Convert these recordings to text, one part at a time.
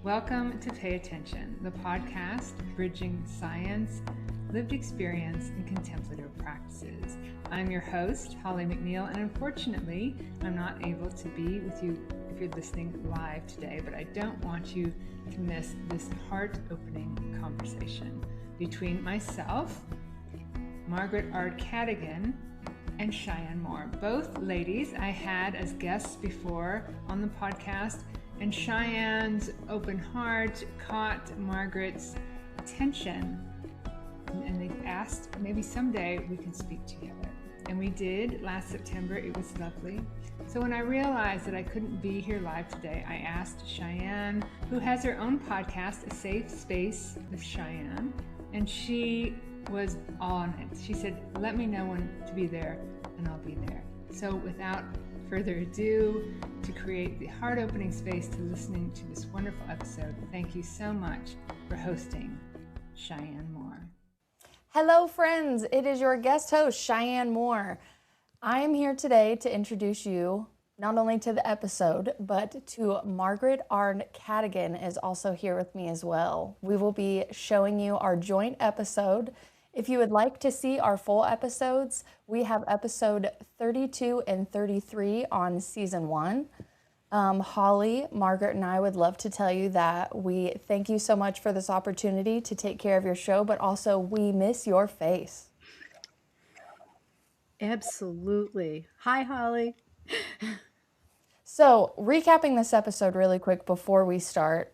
Welcome to Pay Attention, the podcast bridging science, lived experience, and contemplative practices. I'm your host, Holly McNeill, and unfortunately, I'm not able to be with you if you're listening live today, but I don't want you to miss this heart-opening conversation between myself, Margaret Arnd-Caddigan, and Cheyenne Moore. Both ladies I had as guests before on the podcast, and Cheyenne's open heart caught Margaret's attention, and they asked maybe someday we could speak together. And we did last September. It was lovely. So when I realized that I couldn't be here live today, I asked Cheyenne, who has her own podcast, A Safe Space with Cheyenne, and she was on it. She said, let me know when to be there, and I'll be there. So without further ado, to create the heart-opening space to listening to this wonderful episode, thank you so much for hosting, Cheyenne Moore. Hello, friends. It is your guest host, Cheyenne Moore. I am here today to introduce you not only to the episode, but to Margaret Arnd-Caddigan is also here with me as well. We will be showing you our joint episode. If you would like to see our full episodes, we have episode 32 and 33 on season 1. Holly, Margaret, and I would love to tell you that we thank you so much for this opportunity to take care of your show, but also we miss your face. Absolutely. Hi, Holly. So, recapping this episode really quick before we start,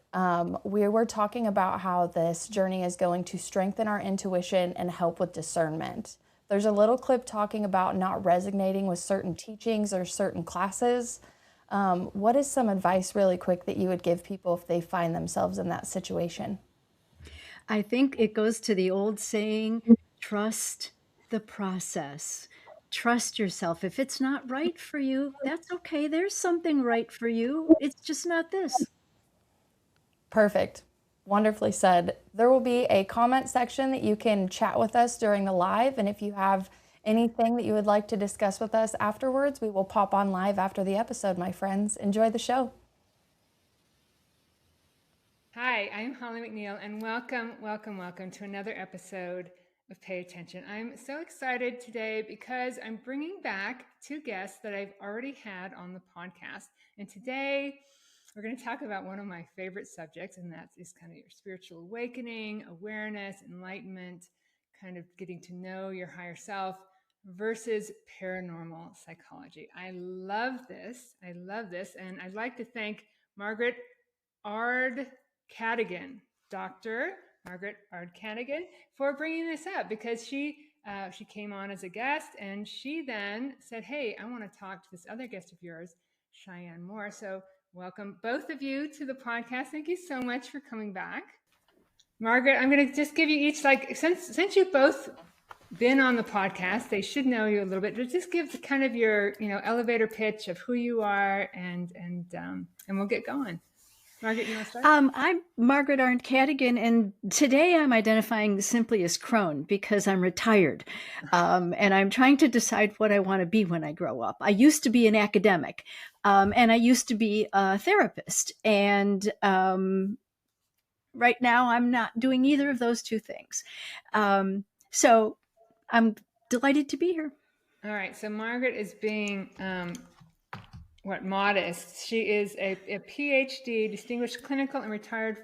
we were talking about how this journey is going to strengthen our intuition and help with discernment. There's a little clip talking about not resonating with certain teachings or certain classes. What is some advice really quick that you would give people if they find themselves in that situation? I think it goes to the old saying, trust the process. Trust yourself. If it's not right for you, that's okay. There's something right for you. It's just not this. Perfect. Wonderfully said. There will be a comment section that you can chat with us during the live. And if you have anything that you would like to discuss with us afterwards, we will pop on live after the episode, my friends. Enjoy the show. Hi, I'm Holly McNeill, and welcome to another episode of Pay Attention. I'm so excited today because I'm bringing back two guests that I've already had on the podcast. And today we're going to talk about one of my favorite subjects, and that is kind of your spiritual awakening, awareness, enlightenment, kind of getting to know your higher self versus paranormal psychology. I love this. And I'd like to thank Margaret Arnd-Caddigan, Dr. Margaret Arnd-Caddigan, for bringing this up, because she came on as a guest, and she then said, hey, I want to talk to this other guest of yours, Cheyenne Moore. So welcome both of you to the podcast. Thank you so much for coming back. Margaret, I'm going to just give you each, since you've both been on the podcast, they should know you a little bit. Just give kind of your, elevator pitch of who you are, and we'll get going. Margaret, you want to start? I'm Margaret Arnd-Caddigan, and today I'm identifying simply as crone because I'm retired, and I'm trying to decide what I want to be when I grow up. I used to be an academic, and I used to be a therapist, and right now I'm not doing either of those two things. So I'm delighted to be here. All right. So Margaret is being modest. She is a PhD, distinguished clinical and retired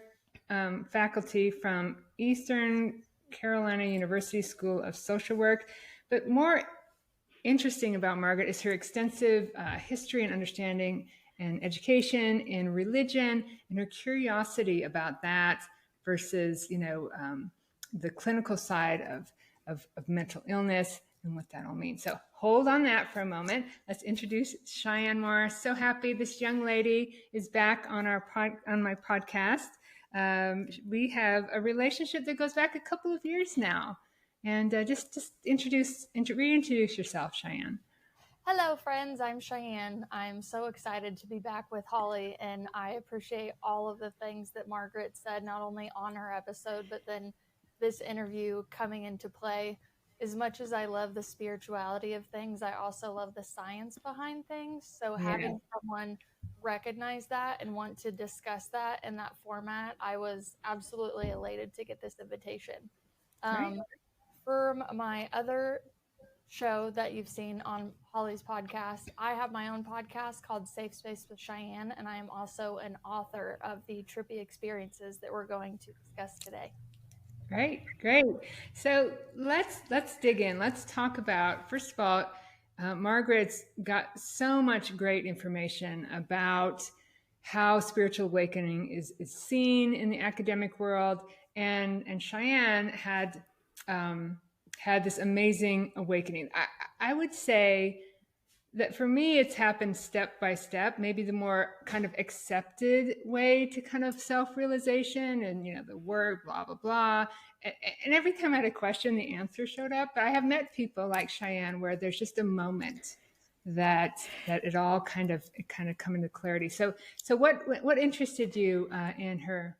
faculty from Eastern Carolina University School of Social Work. But more interesting about Margaret is her extensive history and understanding and education in religion, and her curiosity about that versus, the clinical side of mental illness and what that all means. So hold on that for a moment. Let's introduce Cheyenne Moore. So happy this young lady is back on my podcast. We have a relationship that goes back a couple of years now. And just reintroduce yourself, Cheyenne. Hello, friends. I'm Cheyenne. I'm so excited to be back with Holly, and I appreciate all of the things that Margaret said, not only on her episode, but then this interview coming into play. As much as I love the spirituality of things, I also love the science behind things. So having someone recognize that and want to discuss that in that format, I was absolutely elated to get this invitation. For my other show that you've seen on Holly's podcast, I have my own podcast called Safe Space with Cheyenne, and I am also an author of the trippy experiences that we're going to discuss today. Great. So let's dig in. Let's talk about, first of all, Margaret's got so much great information about how spiritual awakening is seen in the academic world, and Cheyenne had this amazing awakening. I would say that for me, it's happened step by step, maybe the more kind of accepted way to kind of self-realization and, the word, blah, blah, blah. And every time I had a question, the answer showed up. But I have met people like Cheyenne where there's just a moment that it all kind of come into clarity. So what interested you in her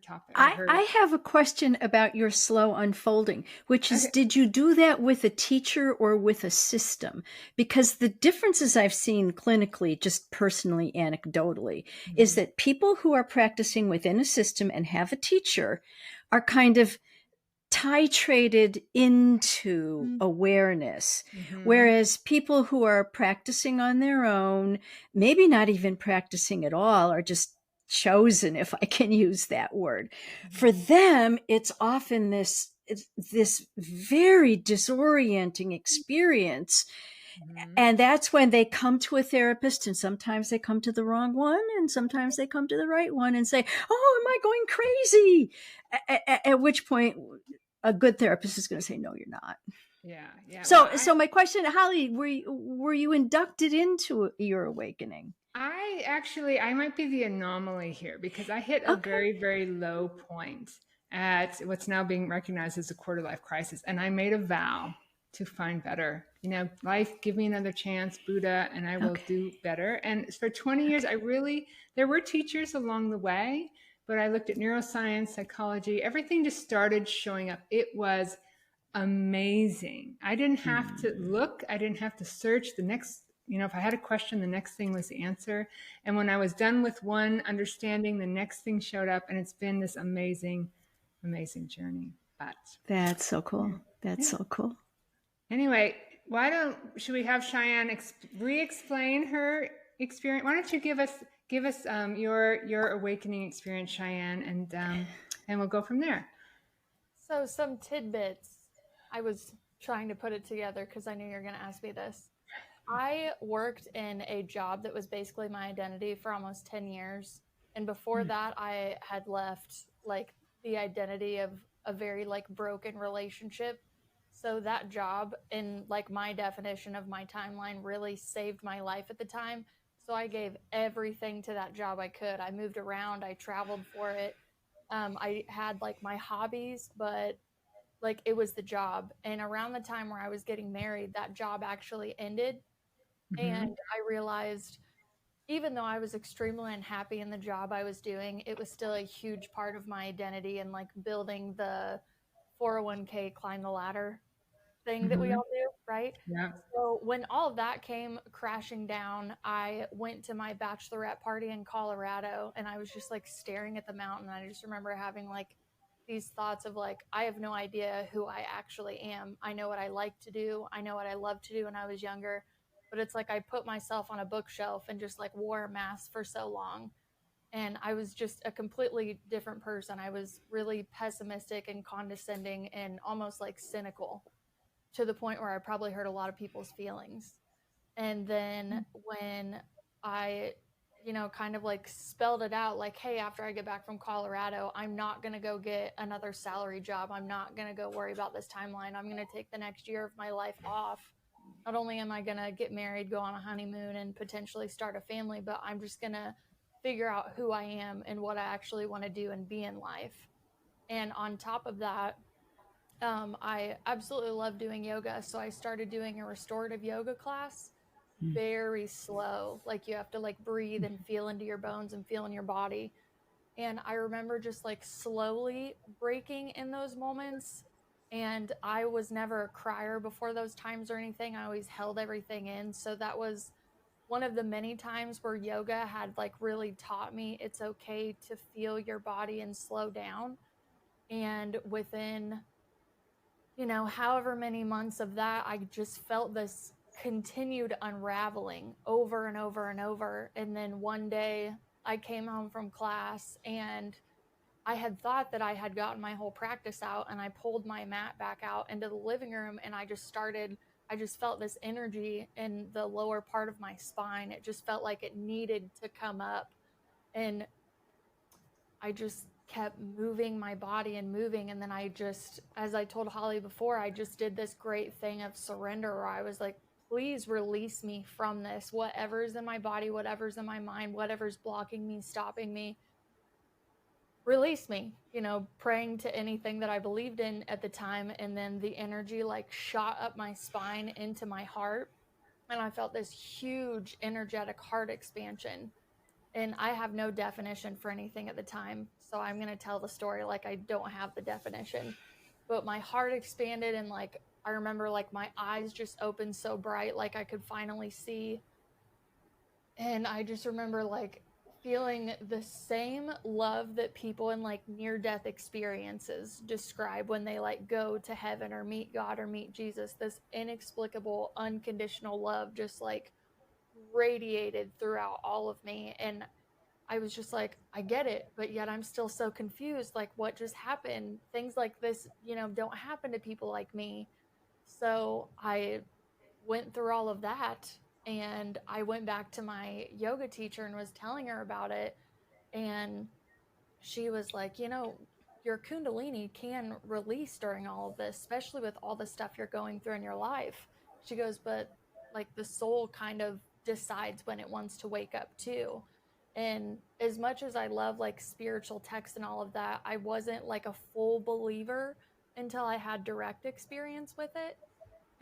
topic? I have a question about your slow unfolding, which is, did you do that with a teacher or with a system? Because the differences I've seen clinically, just personally, anecdotally, is that people who are practicing within a system and have a teacher are kind of titrated into awareness, whereas people who are practicing on their own, maybe not even practicing at all, are just chosen, if I can use that word. For them, it's often this very disorienting experience. And that's when they come to a therapist, and sometimes they come to the wrong one, and sometimes they come to the right one and say, "Oh, am I going crazy?" At which point a good therapist is going to say, "No, you're not." Yeah. So my question, Holly, were you inducted into your awakening? I might be the anomaly here, because I hit a very, very low point at what's now being recognized as a quarter-life crisis. And I made a vow to find better. Life, give me another chance, Buddha, and I will do better. And for 20 years, there were teachers along the way, but I looked at neuroscience, psychology, everything just started showing up. It was amazing. I didn't have to look. I didn't have to search. The next, if I had a question, the next thing was the answer. And when I was done with one understanding, the next thing showed up, and it's been this amazing, amazing journey. But that's so cool. That's so cool. Anyway, should we have Cheyenne re-explain her experience? Why don't you give us your awakening experience, Cheyenne, and we'll go from there. So some tidbits. I was trying to put it together because I knew you were going to ask me this. I worked in a job that was basically my identity for almost 10 years. And before that, I had left the identity of a very broken relationship. So that job, in my definition of my timeline, really saved my life at the time. So I gave everything to that job I could. I moved around. I traveled for it. I had my hobbies, but it was the job. And around the time where I was getting married, that job actually ended. And I realized, even though I was extremely unhappy in the job I was doing, it was still a huge part of my identity and building the 401k climb the ladder thing that we all do, right? Yeah. So when all of that came crashing down, I went to my bachelorette party in Colorado, and I was just staring at the mountain. I just remember having these thoughts of I have no idea who I actually am. I know what I like to do. I know what I love to do when I was younger, but it's I put myself on a bookshelf and just wore a mask for so long. And I was just a completely different person. I was really pessimistic and condescending and almost cynical, to the point where I probably hurt a lot of people's feelings. And then when I, kind of spelled it out, hey, after I get back from Colorado, I'm not going to go get another salary job. I'm not going to go worry about this timeline. I'm going to take the next year of my life off. Not only am I going to get married, go on a honeymoon, and potentially start a family, but I'm just going to figure out who I am and what I actually want to do and be in life. And on top of that, I absolutely love doing yoga. So I started doing a restorative yoga class, very slow. You have to breathe and feel into your bones and feel in your body. And I remember just slowly breaking in those moments. And I was never a crier before those times or anything. I always held everything in. So that was one of the many times where yoga had like really taught me it's okay to feel your body and slow down. And within, however many months of that, I just felt this continued unraveling over and over and over. And then one day I came home from class and I had thought that I had gotten my whole practice out, and I pulled my mat back out into the living room, and I just felt this energy in the lower part of my spine. It just felt like it needed to come up. And I just kept moving my body and moving. And then as I told Holly before, I just did this great thing of surrender where I was like, please release me from this. Whatever's in my body, whatever's in my mind, whatever's blocking me, stopping me, release me, praying to anything that I believed in at the time. And then the energy like shot up my spine into my heart. And I felt this huge energetic heart expansion. And I have no definition for anything at the time. So I'm going to tell the story like I don't have the definition. But my heart expanded, and like I remember like my eyes just opened so bright, like I could finally see. And I just remember like feeling the same love that people in like near-death experiences describe when they like go to heaven or meet God or meet Jesus. This inexplicable, unconditional love just like radiated throughout all of me. And I was just like, I get it, but yet I'm still so confused. Like, what just happened? Things like this, don't happen to people like me. So I went through all of that, and I went back to my yoga teacher and was telling her about it. And she was like, your Kundalini can release during all of this, especially with all the stuff you're going through in your life. She goes, but like the soul kind of decides when it wants to wake up too. And as much as I love like spiritual texts and all of that, I wasn't like a full believer until I had direct experience with it.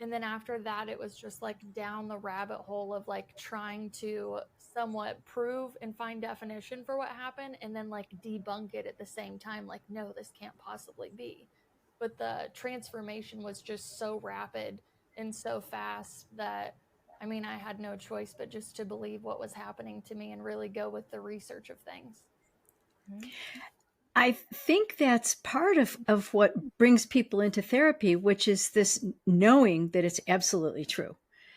And then after that, it was just like down the rabbit hole of like trying to somewhat prove and find definition for what happened, and then like debunk it at the same time. Like, no, this can't possibly be. But the transformation was just so rapid and so fast that, I mean, I had no choice but just to believe what was happening to me and really go with the research of things. I think that's part of what brings people into therapy, which is this knowing that it's absolutely true.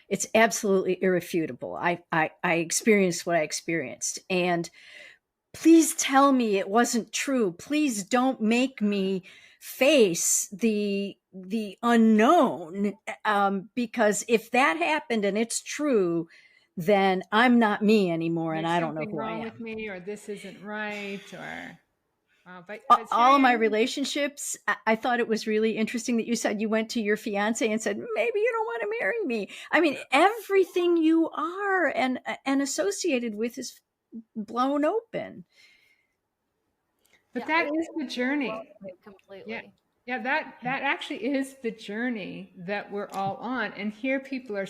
It's absolutely irrefutable. I experienced what I experienced. And please tell me it wasn't true. Please don't make me face the unknown. Because if that happened and it's true, then I'm not me anymore. And I don't know who I am. There's something wrong with me, or this isn't right, or... But all of my relationships, I thought it was really interesting that you said you went to your fiance and said, maybe you don't want to marry me. I mean, everything you are and associated with is blown open. But that is the journey. Completely. Yeah, that actually is the journey that we're all on. And here people are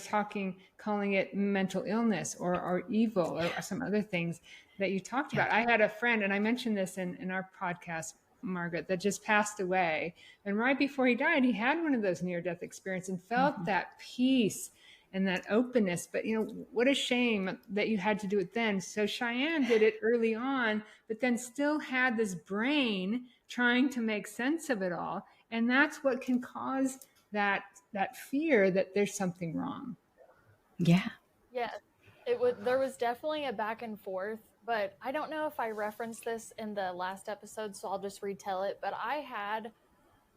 calling it mental illness or evil or some other things that you talked about. I had a friend, and I mentioned this in our podcast, Margaret, that just passed away. And right before he died, he had one of those near-death experiences and felt that peace and that openness. But, what a shame that you had to do it then. So Cheyenne did it early on, but then still had this brain trying to make sense of it all. And that's what can cause that fear that there's something wrong. Yeah. Yeah. There was definitely a back and forth, but I don't know if I referenced this in the last episode, so I'll just retell it. But I had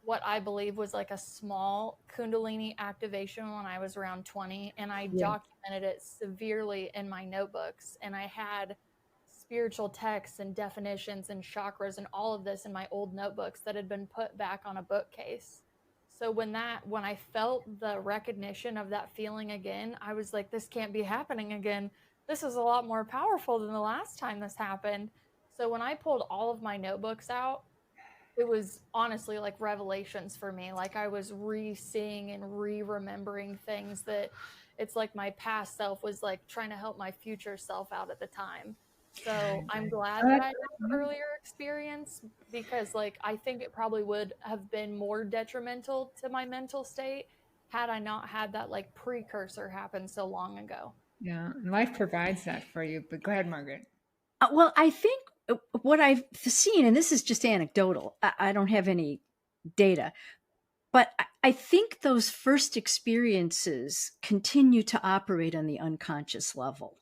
what I believe was like a small Kundalini activation when I was around 20, and I documented it severely in my notebooks. And I had spiritual texts and definitions and chakras and all of this in my old notebooks that had been put back on a bookcase. So when I felt the recognition of that feeling again, I was like, this can't be happening again. This is a lot more powerful than the last time this happened. So when I pulled all of my notebooks out, it was honestly like revelations for me. Like I was re-seeing and re-remembering things that it's like my past self was like trying to help my future self out at the time. So I'm glad that I had an earlier experience, because like I think it probably would have been more detrimental to my mental state had I not had that like precursor happen so long ago. Yeah. And life provides that for you. But go ahead, Margaret. Well, I think what I've seen, and this is just anecdotal, I don't have any data, but I think those first experiences continue to operate on the unconscious level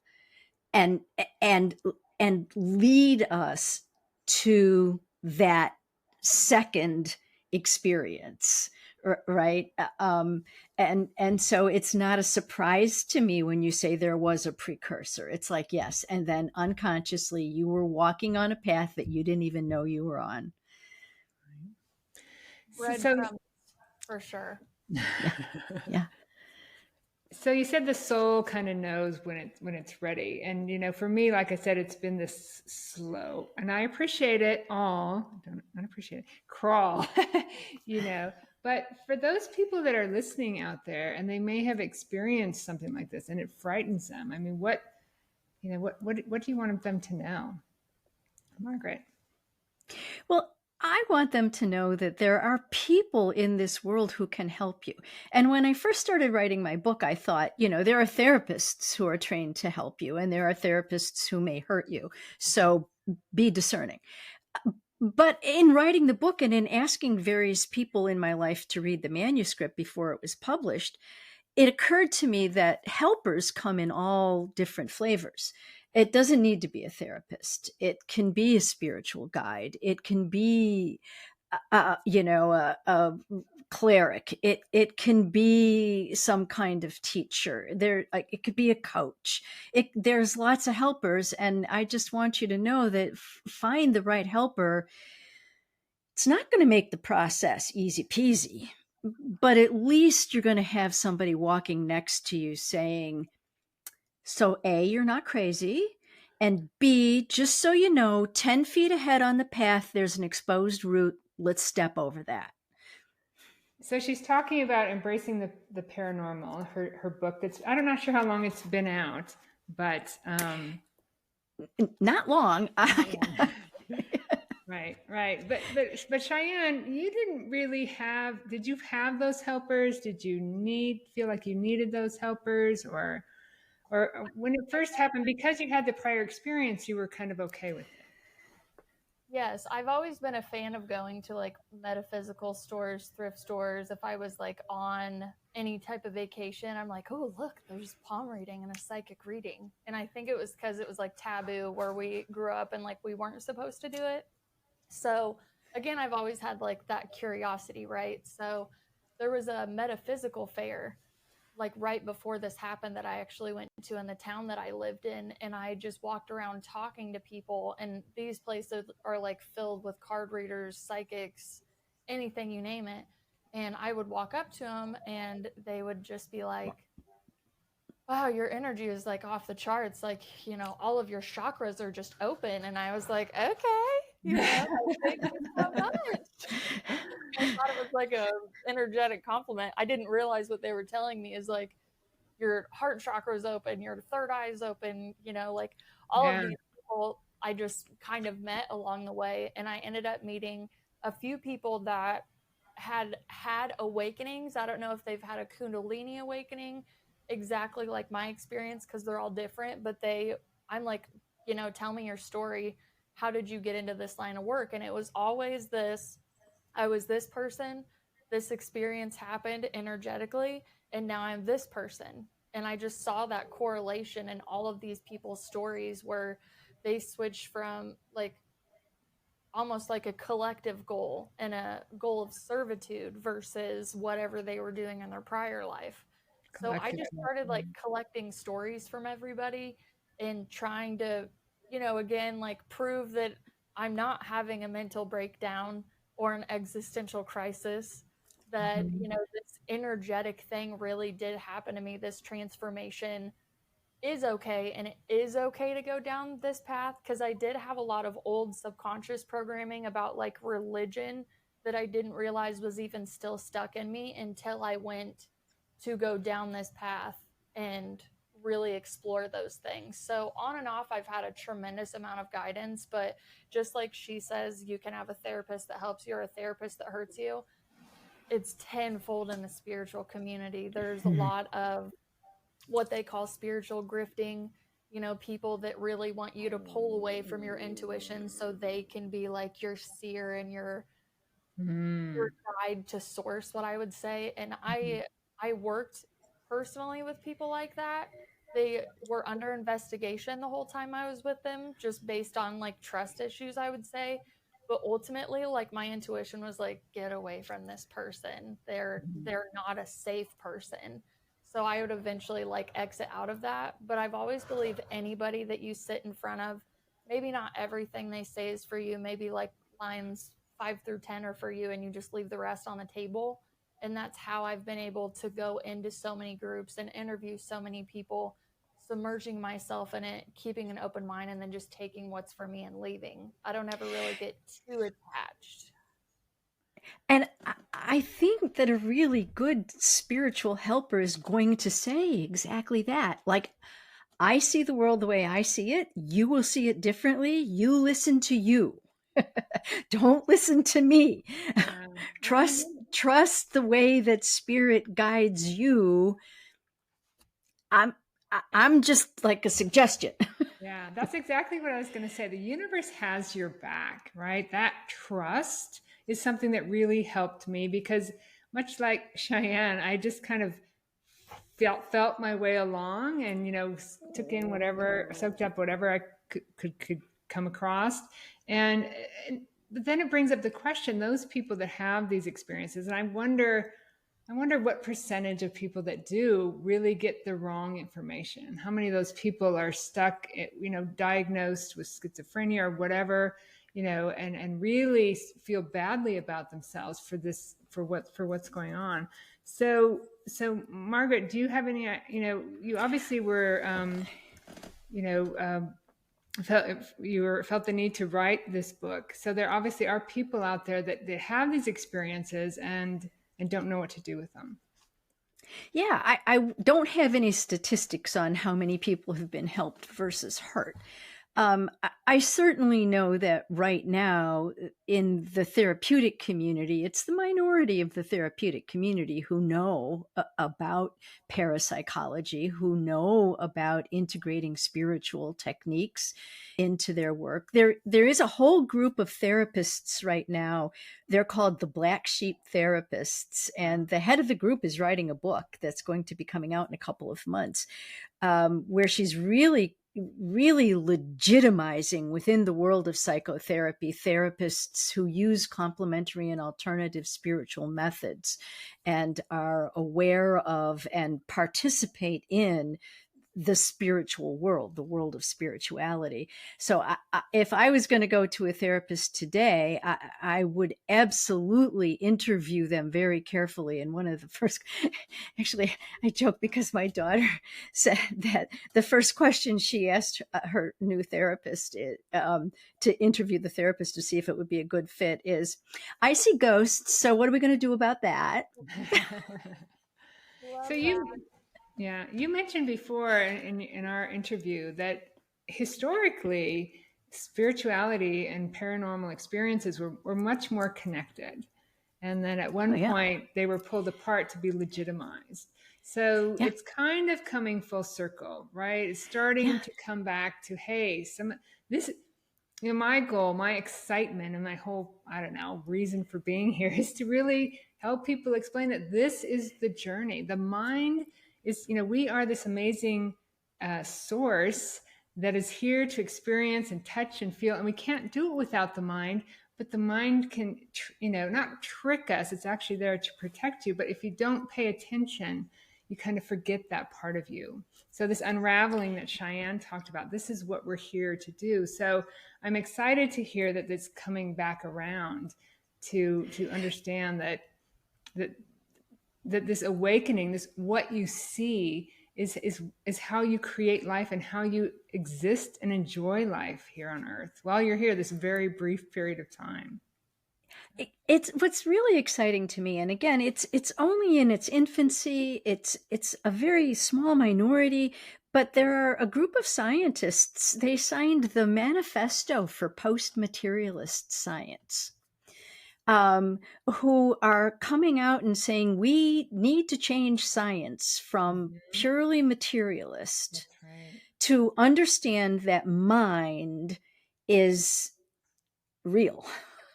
and and and lead us to that second experience, right? And so it's not a surprise to me when you say there was a precursor. It's like, yes, and then unconsciously you were walking on a path that you didn't even know you were on. Breadcrumbs, for sure. Yeah. So you said the soul kind of knows when it's ready. And for me, like I said, it's been this slow, and I appreciate it all. Don't appreciate it. Crawl, But for those people that are listening out there and they may have experienced something like this and it frightens them. I mean, what do you want them to know? Margaret. Well, I want them to know that there are people in this world who can help you. And when I first started writing my book, I thought, there are therapists who are trained to help you, and there are therapists who may hurt you. So be discerning. But in writing the book and in asking various people in my life to read the manuscript before it was published, it occurred to me that helpers come in all different flavors. It doesn't need to be a therapist. It can be a spiritual guide. It can be, a cleric. It can be some kind of teacher. It could be a coach. There's lots of helpers, and I just want you to know that find the right helper. It's not going to make the process easy peasy, but at least you're going to have somebody walking next to you saying, so A, you're not crazy, and B, just so you know, 10 feet ahead on the path, there's an exposed root. Let's step over that. So she's talking about embracing the paranormal, her book I'm not sure how long it's been out, but not long. Right. But Cheyenne, you didn't really did you have those helpers? Did you feel like you needed those helpers, or when it first happened, because you had the prior experience, you were kind of okay with it? Yes, I've always been a fan of going to like metaphysical stores, thrift stores. If I was like on any type of vacation, I'm like, oh, look, there's palm reading and a psychic reading. And I think it was because it was like taboo where we grew up and like we weren't supposed to do it. So again, I've always had like that curiosity, right? So there was a metaphysical fair like right before this happened that I actually went to in the town that I lived in, and I just walked around talking to people, and these places are like filled with card readers, psychics, anything you name it. And I would walk up to them and they would just be like, wow, your energy is like off the charts. Like, all of your chakras are just open. And I was like, okay, thank you so much. I thought it was like a energetic compliment. I didn't realize what they were telling me is like your heart chakra is open, your third eye is open, like all of these people I just kind of met along the way. And I ended up meeting a few people that had awakenings. I don't know if they've had a Kundalini awakening exactly like my experience, because they're all different, but I'm like, tell me your story. How did you get into this line of work? And it was always I was this person, this experience happened energetically, and now I'm this person. And I just saw that correlation in all of these people's stories where they switched from like almost like a collective goal and a goal of servitude versus whatever they were doing in their prior life. So I just started like collecting stories from everybody and trying to, again, like prove that I'm not having a mental breakdown or an existential crisis, that, this energetic thing really did happen to me. This transformation is okay. And it is okay to go down this path, because I did have a lot of old subconscious programming about like religion that I didn't realize was even still stuck in me until I went to go down this path and really explore those things. So on and off, I've had a tremendous amount of guidance, but just like she says, you can have a therapist that helps you or a therapist that hurts you. It's tenfold in the spiritual community. There's a lot of what they call spiritual grifting, you know, people that really want you to pull away from your intuition so they can be like your seer and your guide to source, what I would say. And I worked personally with people like that. They were under investigation the whole time I was with them, just based on like trust issues, I would say. But ultimately, like my intuition was like, get away from this person. They're not a safe person. So I would eventually like exit out of that. But I've always believed anybody that you sit in front of, maybe not everything they say is for you, maybe like lines 5 through 10 are for you and you just leave the rest on the table. And that's how I've been able to go into so many groups and interview so many people, submerging myself in it, keeping an open mind, and then just taking what's for me and leaving. I don't ever really get too attached. And I think that a really good spiritual helper is going to say exactly that. Like, I see the world the way I see it. You will see it differently. You listen to you. Don't listen to me. Trust the way that spirit guides you. I'm just like a suggestion. Yeah, that's exactly what I was going to say. The universe has your back, right? That trust is something that really helped me, because much like Cheyenne, I just kind of felt my way along and, you know, took in whatever, soaked up whatever I could come across. But then it brings up the question, those people that have these experiences, and I wonder what percentage of people that do really get the wrong information. How many of those people are stuck, you know, diagnosed with schizophrenia or whatever, you know, and really feel badly about themselves for what's going on. So Margaret, do you have any, you know, you obviously were, felt the need to write this book. So there obviously are people out there that have these experiences and don't know what to do with them. Yeah, I don't have any statistics on how many people have been helped versus hurt. I certainly know that right now in the therapeutic community, it's the minority of the therapeutic community who know about parapsychology, who know about integrating spiritual techniques into their work. There is a whole group of therapists right now. They're called the Black Sheep Therapists, and the head of the group is writing a book that's going to be coming out in a couple of months, where she's really legitimizing within the world of psychotherapy therapists who use complementary and alternative spiritual methods and are aware of and participate in the spiritual world, the world of spirituality. So if I was going to go to a therapist today, I would absolutely interview them very carefully. And one of the first, actually, I joke because my daughter said that the first question she asked her new therapist to interview the therapist to see if it would be a good fit is, I see ghosts. So what are we going to do about that? So you mentioned before in our interview that historically spirituality and paranormal experiences were much more connected. And then at one point they were pulled apart to be legitimized. So it's kind of coming full circle, right? It's starting to come back to, hey, this, you know, my goal, my excitement, and my whole, I don't know, reason for being here is to really help people explain that this is the journey. The mind is, you know, we are this amazing source that is here to experience and touch and feel, and we can't do it without the mind. But the mind can, you know, not trick us. It's actually there to protect you. But if you don't pay attention, you kind of forget that part of you. So this unraveling that Cheyenne talked about, this is what we're here to do. So I'm excited to hear that it's coming back around to understand that this awakening, this what you see is how you create life and how you exist and enjoy life here on Earth while you're here this very brief period of time. It's what's really exciting to me, and again, it's only in its infancy. It's a very small minority, but there are a group of scientists. They signed the Manifesto for Post-Materialist Science. who are coming out and saying we need to change science from purely materialist. That's right. To understand that mind is real.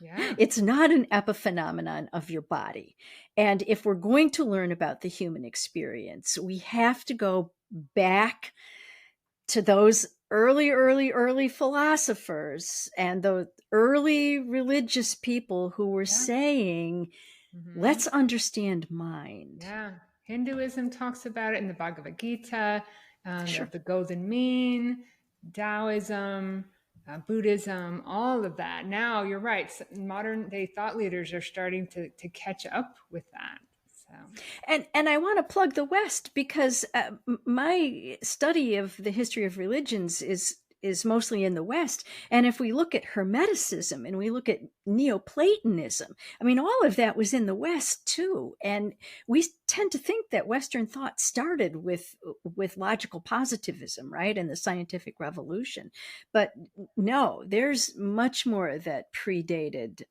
Yeah. It's not an epiphenomenon of your body. And if we're going to learn about the human experience, we have to go back to those early philosophers and the early religious people who were saying, let's understand mind. Yeah. Hinduism talks about it in the Bhagavad Gita, Sure. the golden mean, Taoism, Buddhism, all of that. Now, you're right. Modern day thought leaders are starting to catch up with that. So. And I want to plug the West because my study of the history of religions is mostly in the West. And if we look at Hermeticism and we look at Neoplatonism, I mean, all of that was in the West too. And we tend to think that Western thought started with logical positivism, right? And the scientific revolution. But no, there's much more that predated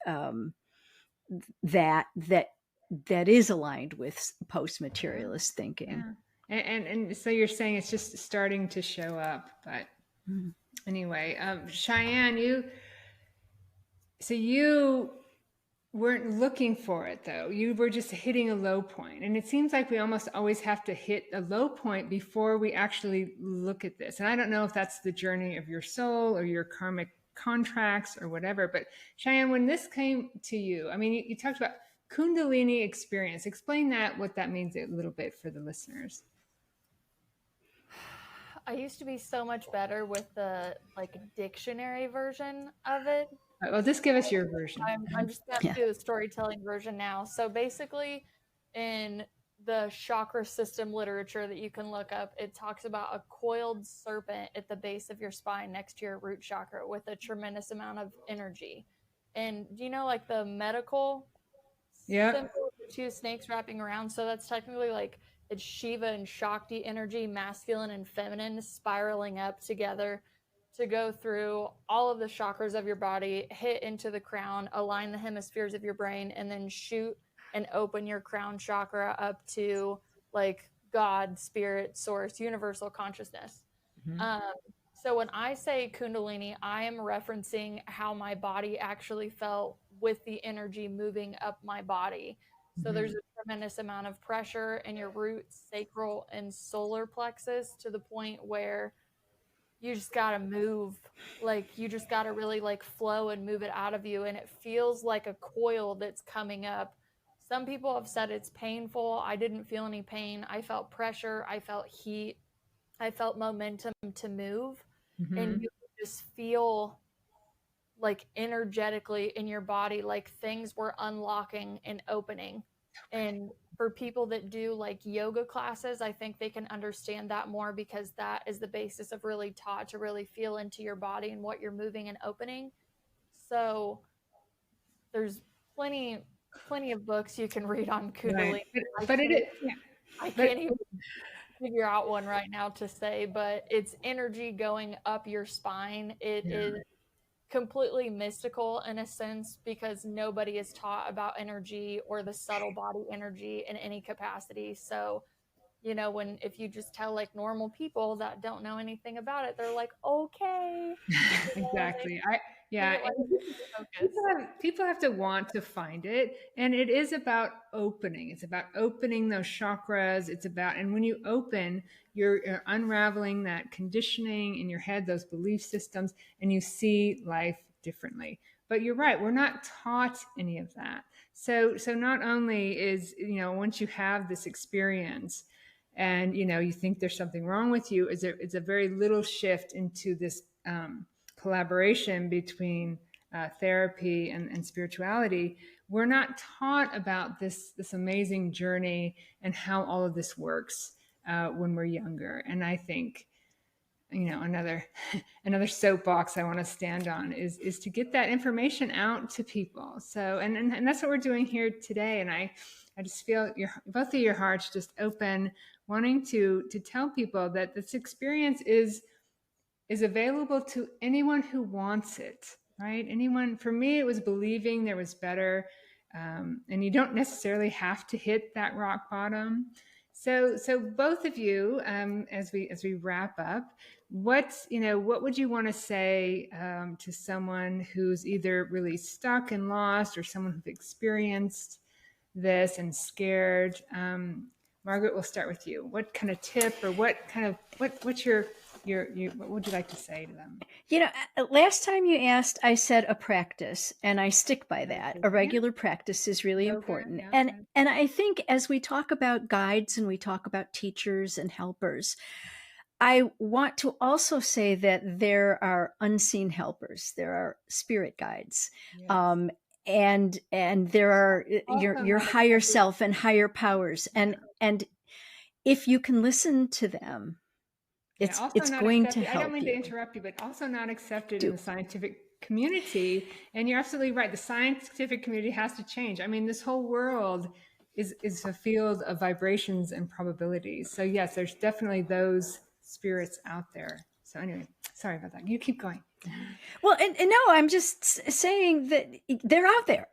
that is aligned with post-materialist thinking. Yeah. And so you're saying it's just starting to show up, but anyway, Cheyenne, you weren't looking for it though. You were just hitting a low point. And it seems like we almost always have to hit a low point before we actually look at this. And I don't know if that's the journey of your soul or your karmic contracts or whatever, but Cheyenne, when this came to you, I mean, you talked about Kundalini experience. Explain what that means a little bit for the listeners. I used to be so much better with the dictionary version of it. All right, well, just give us your version. I'm just going to do the storytelling version now. So basically, in the chakra system literature that you can look up, it talks about a coiled serpent at the base of your spine next to your root chakra with a tremendous amount of energy. And do you know, the medical symbol of the two snakes wrapping around? So that's technically it's Shiva and Shakti energy, masculine and feminine, spiraling up together to go through all of the chakras of your body, hit into the crown, align the hemispheres of your brain, and then shoot and open your crown chakra up to God, spirit, source, universal consciousness. So when I say Kundalini, I am referencing how my body actually felt with the energy moving up my body. So there's a tremendous amount of pressure in your root, sacral, and solar plexus to the point where you just got to move. You just got to really flow and move it out of you. And it feels like a coil that's coming up. Some people have said it's painful. I didn't feel any pain. I felt pressure. I felt heat. I felt momentum to move. And you just feel energetically in your body, things were unlocking and opening. And for people that do yoga classes, I think they can understand that more, because that is the basis of really taught to really feel into your body and what you're moving and opening. So there's plenty of books you can read on Kundalini. Right. I can't even figure out one right now to say, but it's energy going up your spine. It is completely mystical in a sense, because nobody is taught about energy or the subtle body energy in any capacity. So, if you just tell normal people that don't know anything about it, they're like, okay. Exactly. People have to want to find it. And it is about opening. It's about opening those chakras. And when you open, you're unraveling that conditioning in your head, those belief systems, and you see life differently. But you're right, we're not taught any of that. So not only is, once you have this experience and, you think there's something wrong with you, it's a very little shift into this collaboration between therapy and spirituality. We're not taught about this amazing journey and how all of this works when we're younger. And I think, another soapbox I want to stand on is to get that information out to people. So, and that's what we're doing here today. And I just feel both of your hearts just open, wanting to tell people that this experience is available to anyone who wants it, right? Anyone. For me, it was believing there was better. And you don't necessarily have to hit that rock bottom. So both of you, as we wrap up, what would you want to say to someone who's either really stuck and lost, or someone who's experienced this and scared? Margaret, we'll start with you. What kind of tip, or what's your what would you like to say to them? Last time you asked, I said a practice, and I stick by that. A regular practice is really important. Yeah. And I think as we talk about guides and we talk about teachers and helpers, I want to also say that there are unseen helpers. There are spirit guides. Yes. And there are your higher self and higher powers. And if you can listen to them, it's going to help you. I don't mean to interrupt you, but also not accepted in the scientific community. And you're absolutely right. The scientific community has to change. I mean, this whole world is a field of vibrations and probabilities. So yes, there's definitely those spirits out there. So anyway, sorry about that. You keep going. Well, and no, I'm just saying that they're out there.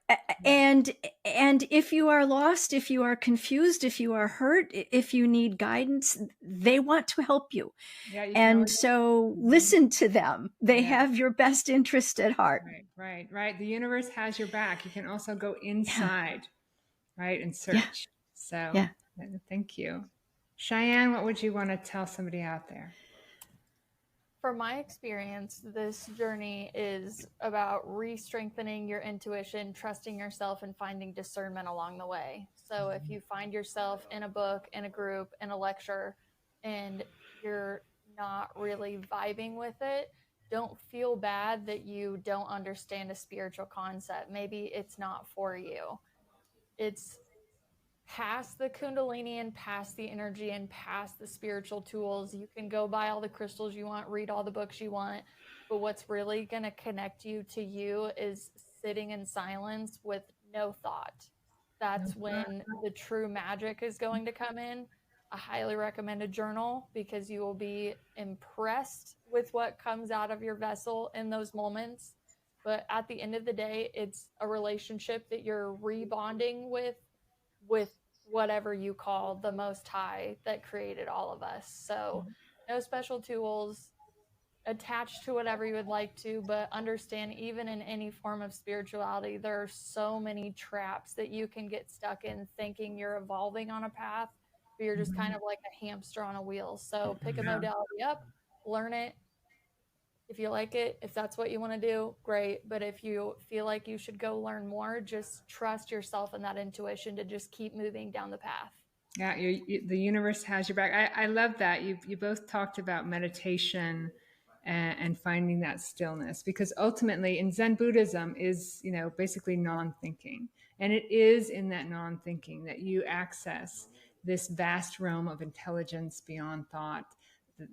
And if you are lost, if you are confused, if you are hurt, if you need guidance, they want to help you. Yeah, and so listen to them. They have your best interest at heart. Right. The universe has your back. You can also go inside, right, and search. So thank you. Cheyenne, what would you want to tell somebody out there? From my experience, this journey is about re-strengthening your intuition, trusting yourself, and finding discernment along the way. So if you find yourself in a book, in a group, in a lecture, and you're not really vibing with it, don't feel bad that you don't understand a spiritual concept. Maybe it's not for you. It's past the Kundalini and past the energy and past the spiritual tools. You can go buy all the crystals you want, read all the books you want, but what's really going to connect you to you is sitting in silence with no thought. That's when the true magic is going to come in. I highly recommend a journal, because you will be impressed with what comes out of your vessel in those moments. But at the end of the day, it's a relationship that you're rebonding with whatever you call the Most High that created all of us. So no special tools, attached to whatever you would like to, but understand, even in any form of spirituality, there are so many traps that you can get stuck in, thinking you're evolving on a path, but you're just kind of like a hamster on a wheel. So pick a modality up, learn it. If you like it, if that's what you want to do, great. But if you feel like you should go learn more, just trust yourself and that intuition to just keep moving down the path. Yeah, the universe has your back. I love that. You both talked about meditation and finding that stillness, because ultimately in Zen Buddhism is, basically non-thinking. And it is in that non-thinking that you access this vast realm of intelligence beyond thought,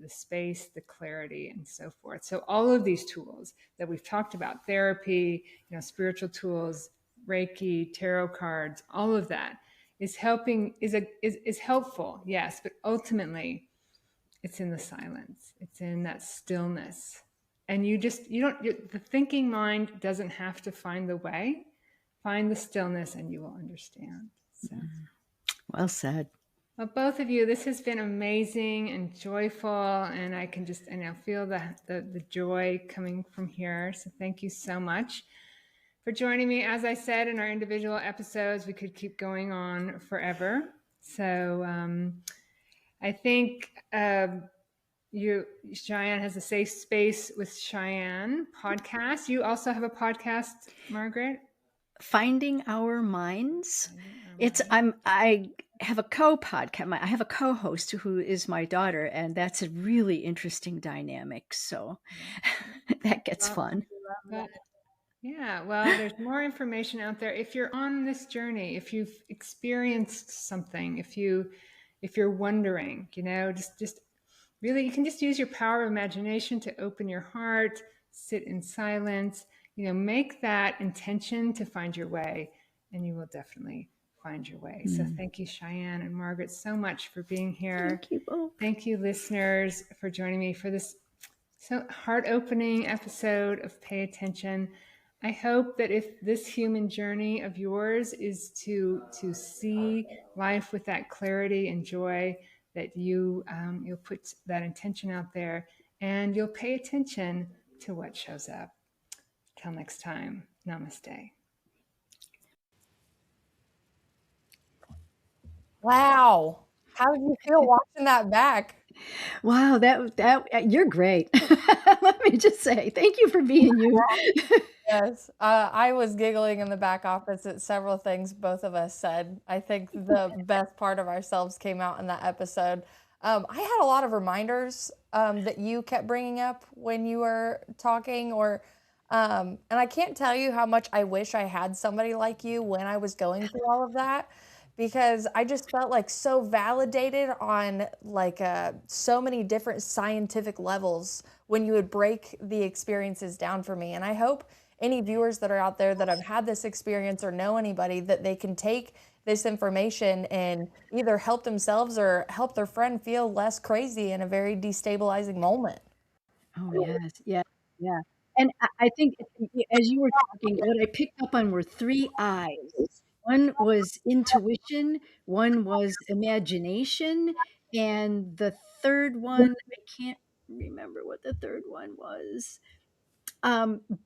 the space, the clarity, and so forth. So all of these tools that we've talked about, therapy, spiritual tools, Reiki, tarot cards, all of that is helpful, yes, but ultimately it's in the silence. It's in that stillness. And the thinking mind doesn't have to find the way. Find the stillness and you will understand. So. Well said. Well, both of you, this has been amazing and joyful, and I can just feel the joy coming from here. So thank you so much for joining me. As I said in our individual episodes, we could keep going on forever. So I think Cheyenne has a Safe Space with Cheyenne podcast. You also have a podcast, Margaret? Finding Our Minds. I have a co-podcast. I have a co-host who is my daughter, and that's a really interesting dynamic. So that gets fun. Yeah, well, there's more information out there. If you're on this journey, if you've experienced something, if you're wondering, just really, you can just use your power of imagination to open your heart, sit in silence, make that intention to find your way, and you will definitely find your way. So thank you, Cheyenne and Margaret, so much for being here. Thank you both. Thank you, listeners, for joining me for this so heart-opening episode of Pay Attention. I hope that if this human journey of yours is to see life with that clarity and joy, that you'll put that intention out there and you'll pay attention to what shows up. Till next time, namaste. Wow. How did you feel watching that back? Wow, that you're great. Let me just say, thank you for being you. Yes, I was giggling in the back office at several things both of us said. I think the best part of ourselves came out in that episode. I had a lot of reminders that you kept bringing up when you were talking, and I can't tell you how much I wish I had somebody like you when I was going through all of that, because I just felt like so validated on like so many different scientific levels when you would break the experiences down for me. And I hope any viewers that are out there that have had this experience or know anybody, that they can take this information and either help themselves or help their friend feel less crazy in a very destabilizing moment. Oh, yes. Yeah. Yeah. And I think as you were talking, what I picked up on were 3 eyes. One was intuition, one was imagination, and the third one, I can't remember what the third one was.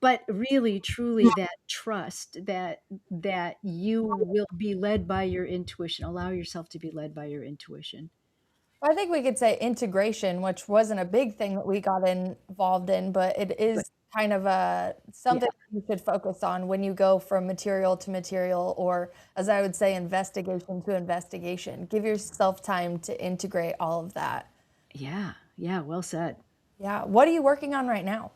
But really, truly, that trust that you will be led by your intuition. Allow yourself to be led by your intuition. I think we could say integration, which wasn't a big thing that we got involved in, but it But is kind of something yeah, you should focus on when you go from material to material, or as I would say, investigation to investigation. Give yourself time to integrate all of that. yeah, yeah. Well said. Yeah. What are you working on right now?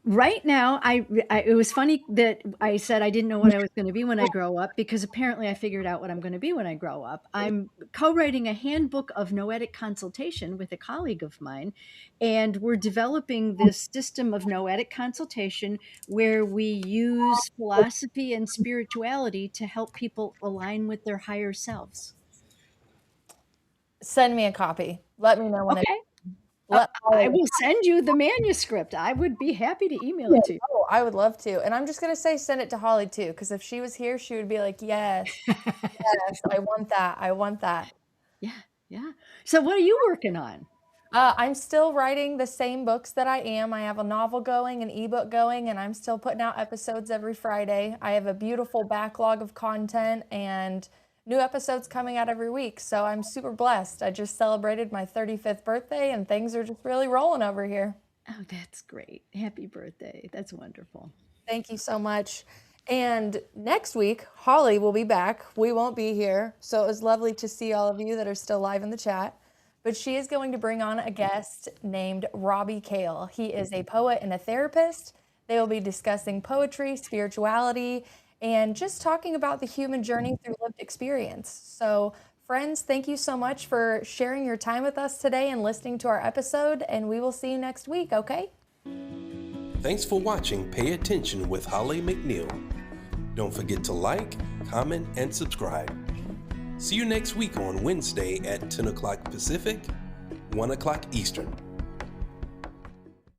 Right now, it was funny that I said I didn't know what I was going to be when I grow up, because apparently I figured out what I'm going to be when I grow up. I'm co-writing a handbook of noetic consultation with a colleague of mine, and we're developing this system of noetic consultation where we use philosophy and spirituality to help people align with their higher selves. Send me a copy. Let me know when Okay. let I will send you the manuscript. I would be happy to email it to you. Oh, I would love to. And I'm just going to say send it to Holly too, because if she was here, she would be like, yes, yes, I want that. I want that. Yeah, yeah. So what are you working on? I'm still writing the same books that I am. I have a novel going, an ebook going, and I'm still putting out episodes every Friday. I have a beautiful backlog of content and new episodes coming out every week. So I'm super blessed. I just celebrated my 35th birthday and things are just really rolling over here. Oh, that's great. Happy birthday. That's wonderful. Thank you so much. And next week, Holly will be back. We won't be here. So it was lovely to see all of you that are still live in the chat. But she is going to bring on a guest named Robbie Kale. He is a poet and a therapist. They will be discussing poetry, spirituality, and just talking about the human journey through lived experience. So friends, thank you so much for sharing your time with us today and listening to our episode. And we will see you next week, okay? Thanks for watching Pay Attention with Holly McNeill. Don't forget to like, comment, and subscribe. See you next week on Wednesday at 10 o'clock Pacific, 1 o'clock Eastern.